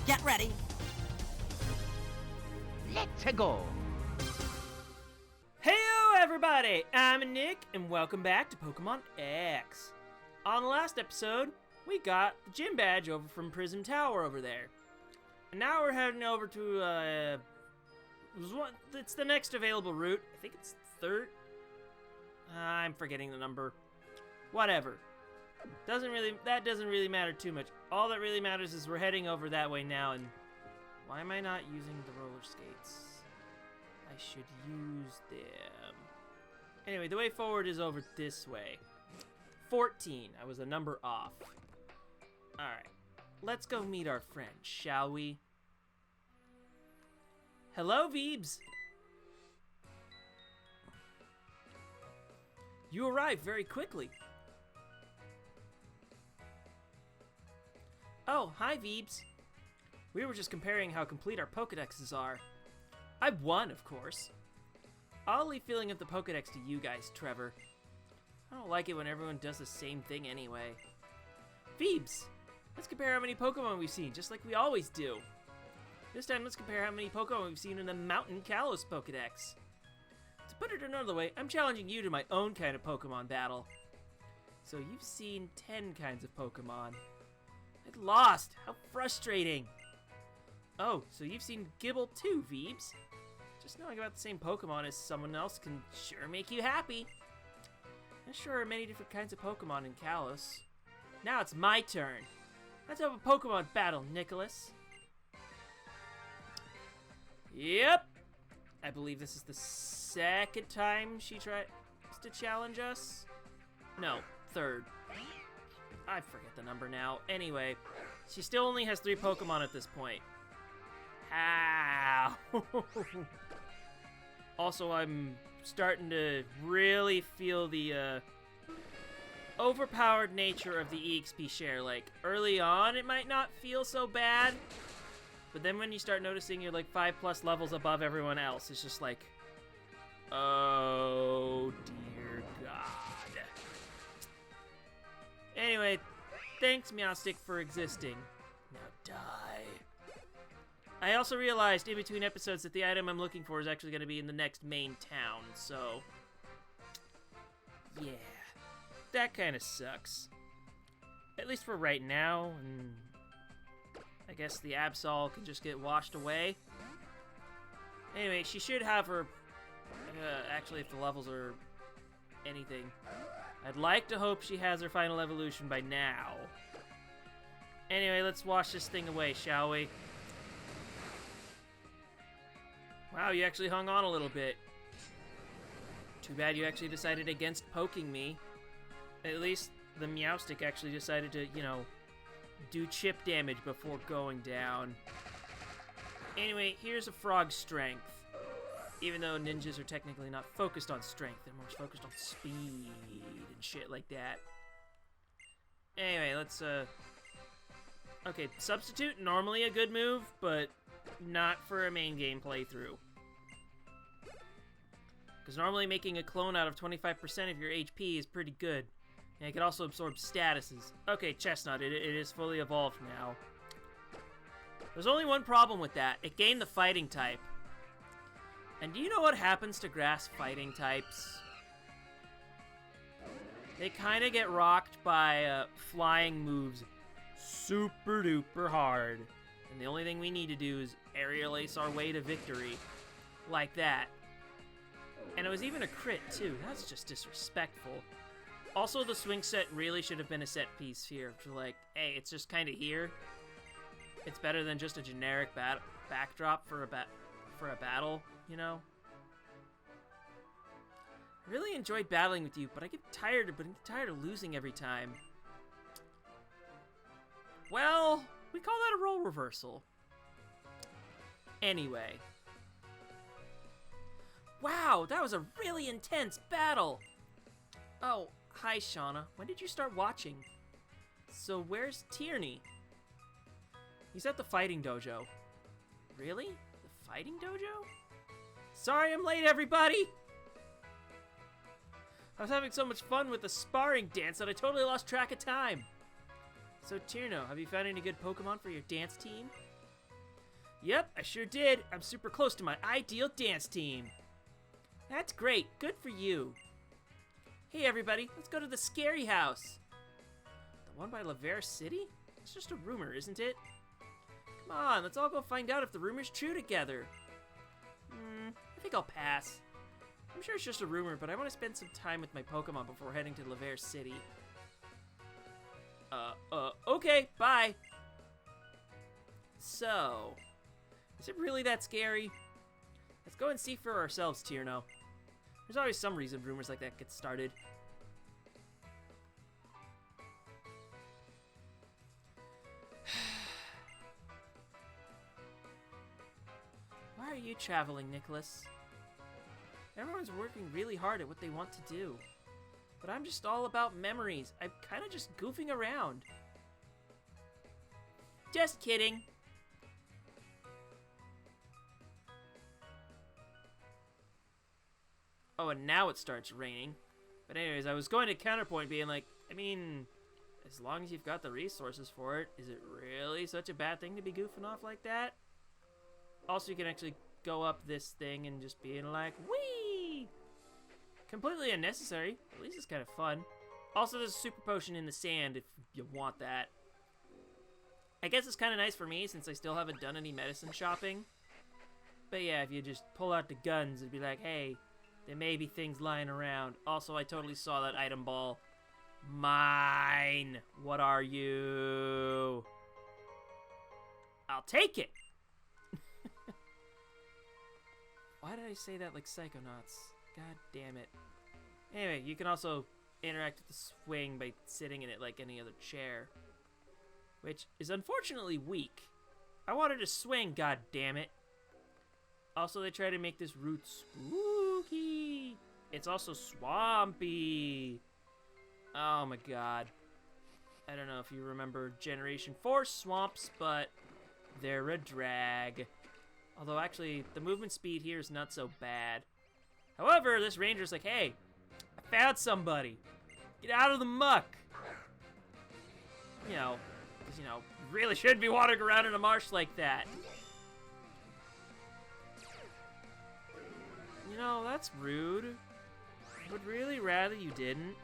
Get ready. Let's go. Heyo everybody, I'm Nick, and welcome back to Pokemon X. On the last episode, we got the gym badge over from Prism Tower over there. And now we're heading over to, it's the next available route. I think it's third. I'm forgetting the number. Whatever. That doesn't really matter too much. All that really matters is we're heading over that way now, and why am I not using the roller skates? I should use them. Anyway, the way forward is over this way. 14. I was a number off. Alright. Let's go meet our friend, shall we? Hello, Veebs! You arrived very quickly. Oh, hi, Veebs. We were just comparing how complete our Pokedexes are. I won, of course. I'll leave filling up the Pokedex to you guys, Trevor. I don't like it when everyone does the same thing anyway. Veebs, let's compare how many Pokemon we've seen, just like we always do. This time, let's compare how many Pokemon we've seen in the Mountain Kalos Pokedex. To put it another way, I'm challenging you to my own kind of Pokemon battle. So you've seen 10 kinds of Pokemon. I lost! How frustrating! Oh, so you've seen Gibble too, Veebs. Just knowing about the same Pokemon as someone else can sure make you happy. There sure are many different kinds of Pokemon in Kalos. Now it's my turn. Let's have a Pokemon battle, Nicholas. Yep! I believe this is the second time she tries to challenge us. No, third. I forget the number now. Anyway, she still only has 3 Pokemon at this point. How? Also, I'm starting to really feel the overpowered nature of the EXP share. Like, early on, it might not feel so bad, but then when you start noticing you're like 5+ levels above everyone else, it's just like, oh dear God. Anyway, thanks Meowstic for existing. Now die. I also realized in between episodes that the item I'm looking for is actually going to be in the next main town, so yeah, that kind of sucks. At least for right now, and I guess the Absol can just get washed away. Anyway, she should have her, actually if the levels are anything, I'd like to hope she has her final evolution by now. Anyway, let's wash this thing away, shall we? Wow, you actually hung on a little bit. Too bad you actually decided against poking me. At least the Meowstic actually decided to, you know, do chip damage before going down. Anyway, here's a Frog's strength. Even though ninjas are technically not focused on strength, they're more focused on speed and shit like that. Anyway, let's, okay, Substitute, normally a good move, but not for a main game playthrough. Because normally making a clone out of 25% of your HP is pretty good. And it can also absorb statuses. Okay, Chestnut, it is fully evolved now. There's only one problem with that. It gained the fighting type. And do you know what happens to grass fighting types? They kind of get rocked by flying moves super duper hard. And the only thing we need to do is aerial ace our way to victory. Like that. And it was even a crit too. That's just disrespectful. Also, the swing set really should have been a set piece here. For like, hey, it's just kind of here. It's better than just a generic backdrop for a battle, you know? I really enjoyed battling with you, but I get tired of losing every time. Well, we call that a role reversal. Anyway. Wow, that was a really intense battle! Oh, hi Shauna. When did you start watching? So where's Tierney? He's at the fighting dojo. Really? The fighting dojo? Sorry I'm late, everybody! I was having so much fun with the sparring dance that I totally lost track of time. So Tierno, have you found any good Pokemon for your dance team? Yep, I sure did. I'm super close to my ideal dance team. That's great. Good for you. Hey, everybody. Let's go to the scary house. The one by Laver City? It's just a rumor, isn't it? Come on, let's all go find out if the rumor's true together. I think I'll pass. I'm sure it's just a rumor, but I want to spend some time with my Pokemon before heading to Laver City. Okay, bye. So, is it really that scary? Let's go and see for ourselves, Tierno. There's always some reason rumors like that get started. Why are you traveling, Nicholas? Everyone's working really hard at what they want to do. But I'm just all about memories. I'm kind of just goofing around. Just kidding. Oh, and now it starts raining. But anyways, I was going to counterpoint being like, I mean, as long as you've got the resources for it, is it really such a bad thing to be goofing off like that? Also, you can actually go up this thing and just being like, whee! Completely unnecessary. At least it's kind of fun. Also, there's a super potion in the sand if you want that. I guess it's kind of nice for me since I still haven't done any medicine shopping. But yeah, if you just pull out the guns and be like, hey, there may be things lying around. Also, I totally saw that item ball. Mine! What are you? I'll take it! Why did I say that like Psychonauts? God damn it. Anyway, you can also interact with the swing by sitting in it like any other chair. Which is unfortunately weak. I wanted to swing, god damn it. Also, they try to make this route spooky. It's also swampy. Oh my god. I don't know if you remember Generation 4 swamps, but they're a drag. Although, actually, the movement speed here is not so bad. However, this ranger's like, hey, I found somebody. Get out of the muck. You know, because, you really shouldn't be wandering around in a marsh like that. That's rude. I would really rather you didn't,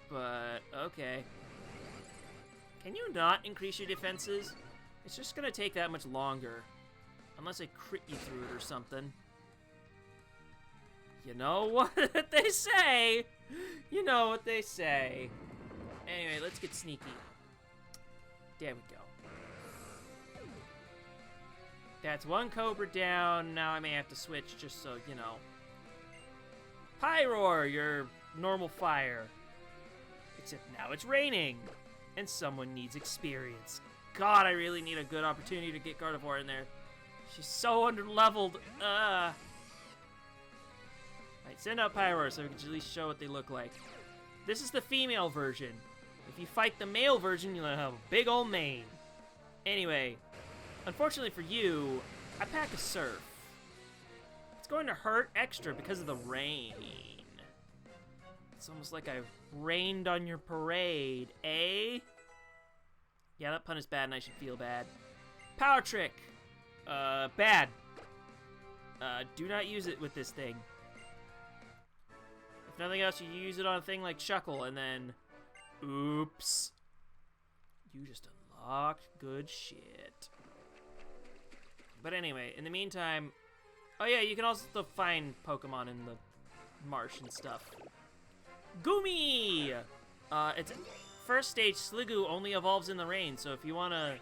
but okay. Can you not increase your defenses? It's just gonna take that much longer. Unless I crit you through it or something. You know what they say! You know what they say. Anyway, let's get sneaky. There we go. That's one Cobra down. Now I may have to switch just so, Pyroar, your normal fire. Except now it's raining. And someone needs experience. God, I really need a good opportunity to get Gardevoir in there. She's so underleveled. Alright, send out Pyroar so we can at least show what they look like. This is the female version. If you fight the male version, you'll have a big old mane. Anyway, unfortunately for you, I pack a Surf. It's going to hurt extra because of the rain. It's almost like I rained on your parade, eh? Yeah, that pun is bad and I should feel bad. Power Trick! Bad. Do not use it with this thing. If nothing else, you use it on a thing like Shuckle, and then... Oops. You just unlocked good shit. But anyway, in the meantime... Oh yeah, you can also find Pokemon in the marsh and stuff. Goomy! It's... First stage, Sliggoo only evolves in the rain, so if you want to...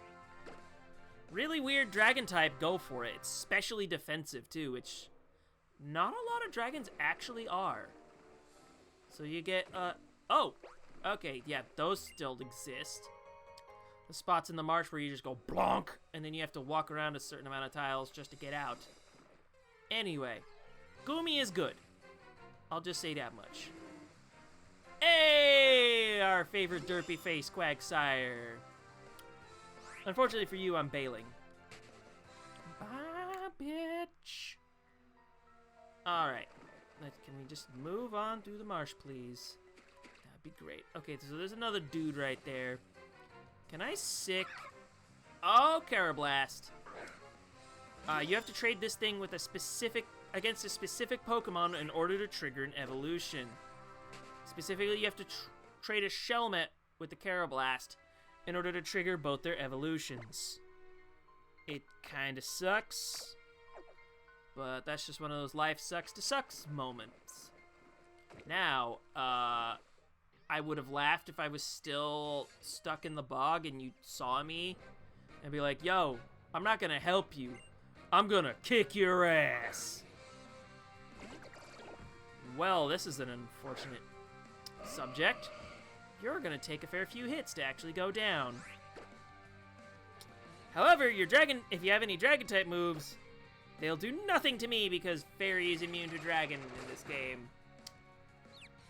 Really weird dragon type, go for it. It's specially defensive, too, which not a lot of dragons actually are. So you get, oh! Okay, yeah, those still exist. The spots in the marsh where you just go blonk, and then you have to walk around a certain amount of tiles just to get out. Anyway, Goomy is good. I'll just say that much. Hey! Our favorite derpy face Quagsire. Unfortunately for you, I'm bailing. Bye, bitch. Alright. Can we just move on through the marsh, please? That'd be great. Okay, so there's another dude right there. Can I sick... Oh, Carablast. You have to trade this thing with against a specific Pokemon in order to trigger an evolution. Specifically, you have to trade a Shelmet with the Carablast in order to trigger both their evolutions. It kind of sucks, but that's just one of those life sucks to sucks moments. Now, I would have laughed if I was still stuck in the bog and you saw me and be like, yo, I'm not gonna help you. I'm gonna kick your ass. Well, this is an unfortunate subject. You're gonna take a fair few hits to actually go down. However, if you have any dragon-type moves, they'll do nothing to me because Fairy is immune to dragon in this game.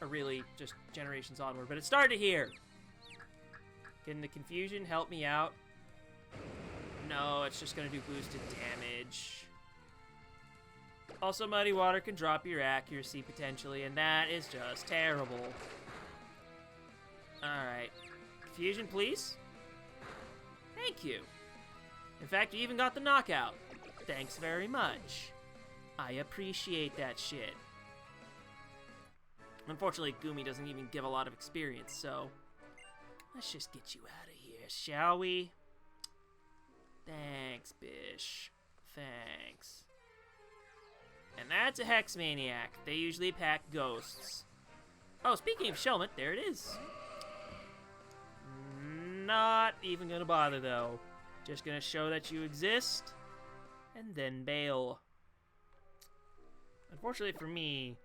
Or really, just generations onward. But it started here. Can the confusion help me out? No, it's just gonna do boosted damage. Also, Muddy Water can drop your accuracy potentially, and that is just terrible. Alright. Confusion, please? Thank you. In fact, you even got the knockout. Thanks very much. I appreciate that shit. Unfortunately, Goomy doesn't even give a lot of experience, so let's just get you out of here, shall we? Thanks, Bish. Thanks. And that's a Hex Maniac. They usually pack ghosts. Oh, speaking of Shelmet, there it is. Not even gonna bother, though. Just gonna show that you exist, and then bail. Unfortunately for me,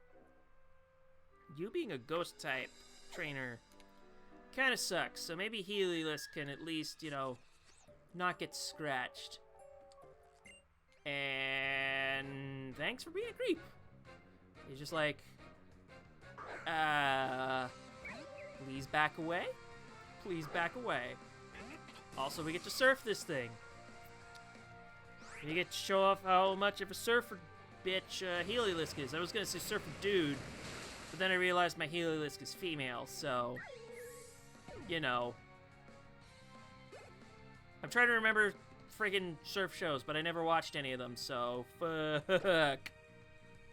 you being a ghost-type trainer kind of sucks, so maybe Heliolisk can at least, you know, not get scratched. And thanks for being a creep. He's just like, please back away? Please back away. Also, we get to surf this thing. We get to show off how much of a surfer bitch Heliolisk is. I was gonna say surfer dude, but then I realized my Heliolisk is female, so, you know. I'm trying to remember friggin' surf shows, but I never watched any of them, so fuck.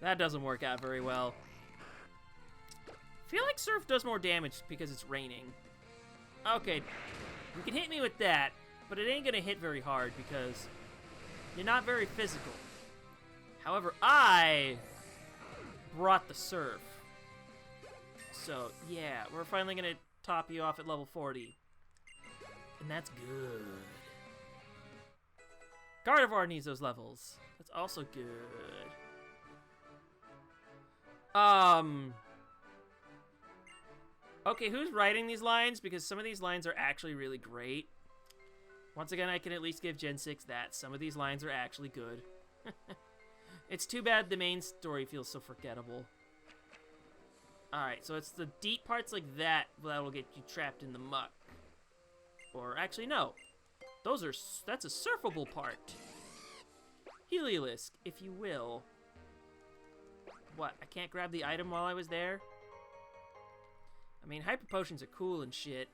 That doesn't work out very well. I feel like surf does more damage because it's raining. Okay, you can hit me with that, but it ain't gonna hit very hard because you're not very physical. However, I brought the surf. So, yeah, we're finally gonna top you off at level 40. And that's good. Gardevoir needs those levels. That's also good. Okay, who's writing these lines? Because some of these lines are actually really great. Once again, I can at least give Gen 6 that. Some of these lines are actually good. It's too bad the main story feels so forgettable. Alright, so it's the deep parts like that will get you trapped in the muck. Or actually, no. That's a surfable part. Heliolisk, if you will. What, I can't grab the item while I was there? I mean, hyper potions are cool and shit.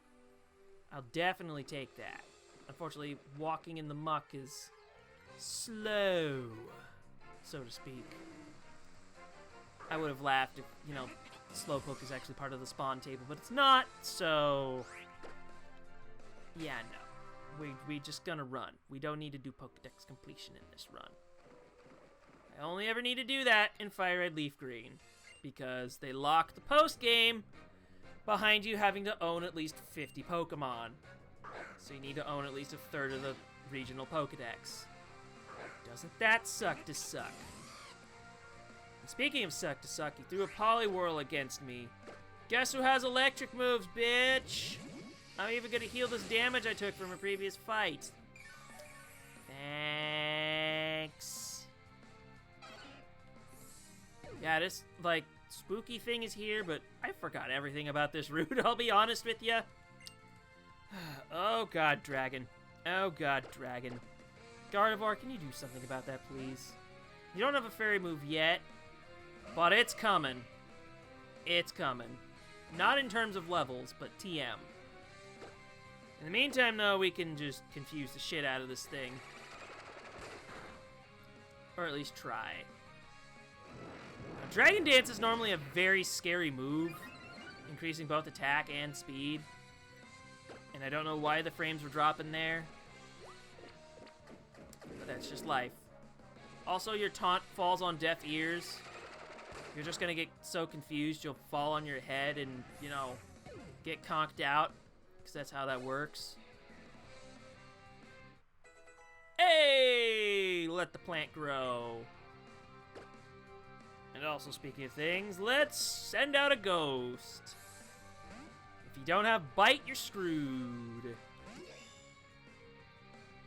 I'll definitely take that. Unfortunately, walking in the muck is slow, so to speak. I would have laughed if, you know, Slowpoke is actually part of the spawn table, but it's not, so yeah, no. We just gonna run. We don't need to do Pokedex completion in this run. I only ever need to do that in Fire Red Leaf Green, because they lock the post-game behind you having to own at least 50 Pokemon. So you need to own at least a third of the regional Pokedex. Doesn't that suck to suck? And speaking of suck to suck, he threw a Poliwhirl against me. Guess who has electric moves, bitch? I'm even gonna heal this damage I took from a previous fight. Thanks. Yeah, this, like, spooky thing is here, but I forgot everything about this route, I'll be honest with you. Oh god, Dragon. Oh god, Dragon. Gardevoir, can you do something about that, please? You don't have a fairy move yet, but it's coming. It's coming. Not in terms of levels, but TM. In the meantime, though, we can just confuse the shit out of this thing. Or at least try. Now, Dragon Dance is normally a very scary move, increasing both attack and speed. And I don't know why the frames were dropping there. But that's just life. Also, your taunt falls on deaf ears. You're just gonna get so confused you'll fall on your head and, you know, get conked out. Because that's how that works. Hey! Let the plant grow. And also, speaking of things, let's send out a ghost. If you don't have bite, you're screwed.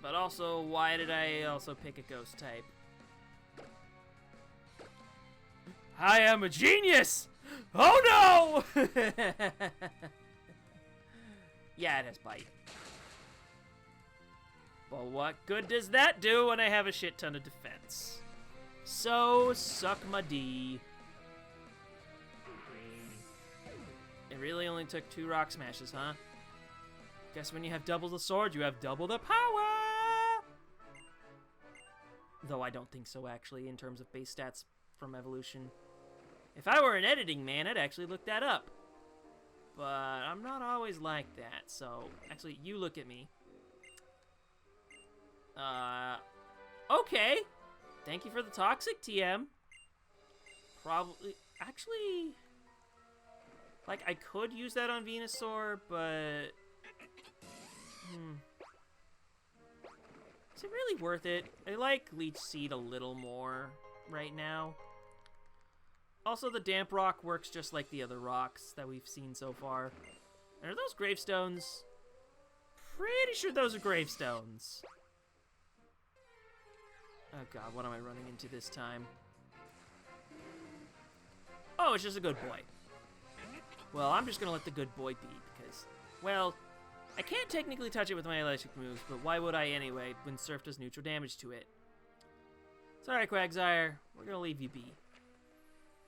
But also, why did I also pick a ghost type? I am a genius! Oh no! Yeah, it has bite. But what good does that do when I have a shit ton of defense? So, suck my D. It really only took 2 rock smashes, huh? Guess when you have double the sword, you have double the power! Though I don't think so, actually, in terms of base stats from evolution. If I were an editing man, I'd actually look that up. But I'm not always like that, so... Actually, you look at me. Okay. Thank you for the toxic, TM. Probably... Actually... Like, I could use that on Venusaur, but... Is it really worth it? I like Leech Seed a little more right now. Also, the Damp Rock works just like the other rocks that we've seen so far. And are those gravestones? Pretty sure those are gravestones. Oh god, what am I running into this time? Oh, it's just a good boy. Well, I'm just gonna let the good boy be, because, well, I can't technically touch it with my electric moves, but why would I anyway when Surf does neutral damage to it? Sorry, Quagsire, we're gonna leave you be.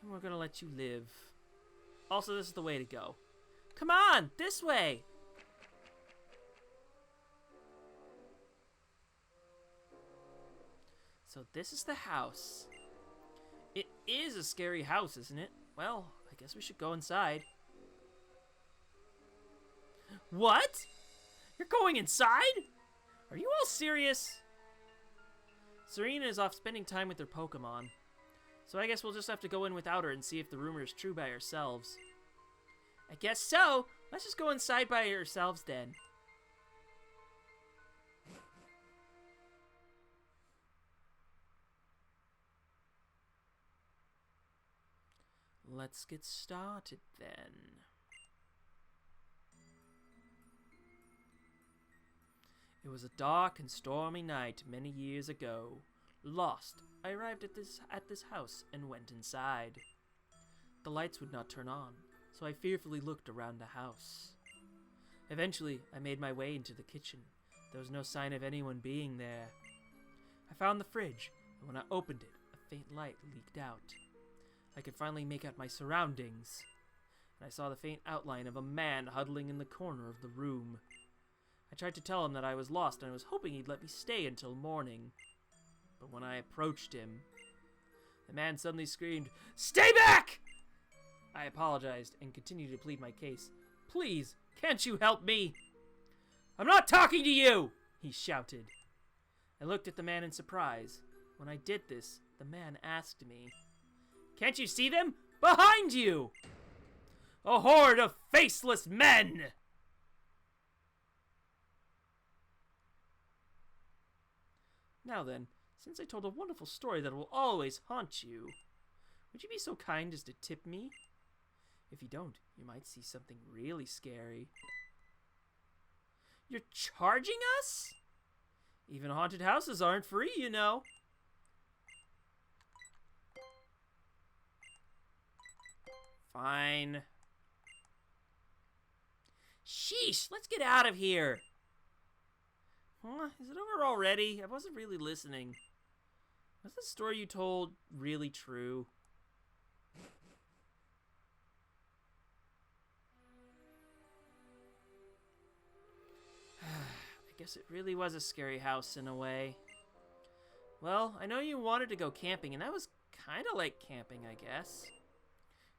And we're gonna let you live. Also, this is the way to go. Come on, this way! So this is the house. It is a scary house, isn't it? Well, I guess we should go inside. What? You're going inside? Are you all serious? Serena is off spending time with her Pokémon. So I guess we'll just have to go in without her and see if the rumor is true by ourselves. I guess so. Let's just go inside by ourselves then. Let's get started then. It was a dark and stormy night many years ago. Lost, I arrived at this house and went inside. The lights would not turn on, so I fearfully looked around the house. Eventually, I made my way into the kitchen. There was no sign of anyone being there. I found the fridge, and when I opened it, a faint light leaked out. I could finally make out my surroundings, and I saw the faint outline of a man huddling in the corner of the room. I tried to tell him that I was lost and I was hoping he'd let me stay until morning. But when I approached him, the man suddenly screamed, "Stay back!" I apologized and continued to plead my case. "Please, can't you help me?" "I'm not talking to you!" he shouted. I looked at the man in surprise. When I did this, the man asked me, "Can't you see them? Behind you!" "A horde of faceless men!" Now then, since I told a wonderful story that will always haunt you, would you be so kind as to tip me? If you don't, you might see something really scary. You're charging us? Even haunted houses aren't free, you know. Fine. Sheesh, let's get out of here. Huh? Is it over already? I wasn't really listening. Was the story you told really true? I guess it really was a scary house in a way. Well, I know you wanted to go camping, and that was kind of like camping, I guess.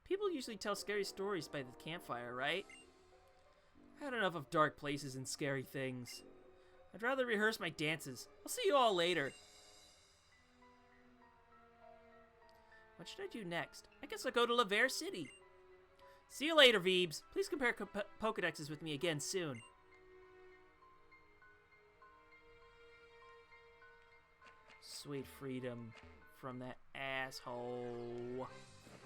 People usually tell scary stories by the campfire, right? I had enough of dark places and scary things. I'd rather rehearse my dances. I'll see you all later. What should I do next? I guess I'll go to Laver City. See you later, Veebs. Please compare Pokedexes with me again soon. Sweet freedom from that asshole.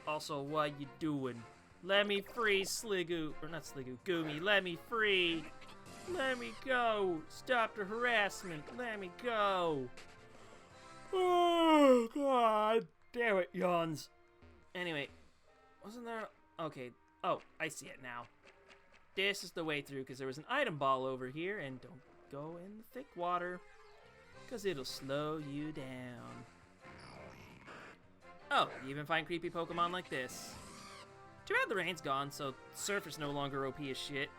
Also, what you doing? Let me free, Sligoo. Or not Sligoo, Goomy. Let me free. Let me go. Stop the harassment. Let me go. Oh, God. Damn it, yawns. Anyway, wasn't there... Okay. Oh, I see it now. This is the way through, because there was an item ball over here, and don't go in the thick water, because it'll slow you down. Oh, you even find creepy Pokemon like this. Too bad the rain's gone, so Surfer's no longer OP as shit.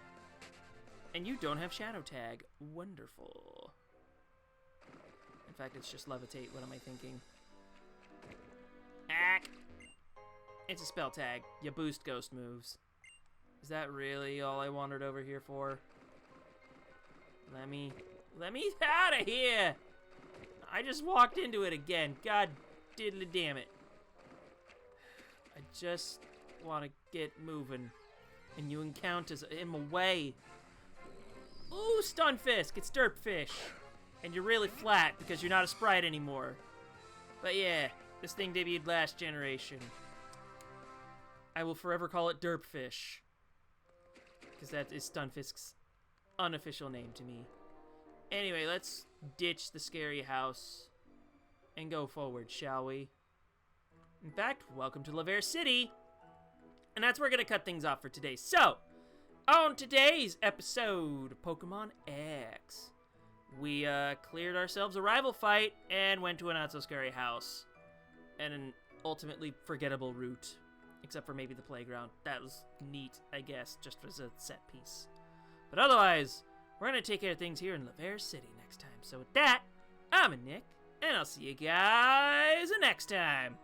And you don't have Shadow Tag. Wonderful. In fact, it's just Levitate. What am I thinking? Ack! It's a spell tag. You boost ghost moves. Is that really all I wandered over here for? Let me out of here! I just walked into it again. God diddly damn it. I just want to get moving. And you encounters in my way. Ooh, Stunfisk! It's Derpfish. And you're really flat because you're not a sprite anymore. But yeah, this thing debuted last generation. I will forever call it Derpfish. Because that is Stunfisk's unofficial name to me. Anyway, let's ditch the scary house and go forward, shall we? In fact, welcome to Laver City. And that's where we're going to cut things off for today. So, on today's episode of Pokemon X, we cleared ourselves a rival fight and went to a not-so-scary house. And an ultimately forgettable route. Except for maybe the playground. That was neat, I guess, just as a set piece. But otherwise, we're going to take care of things here in Laver City next time. So with that, I'm Nick, and I'll see you guys next time.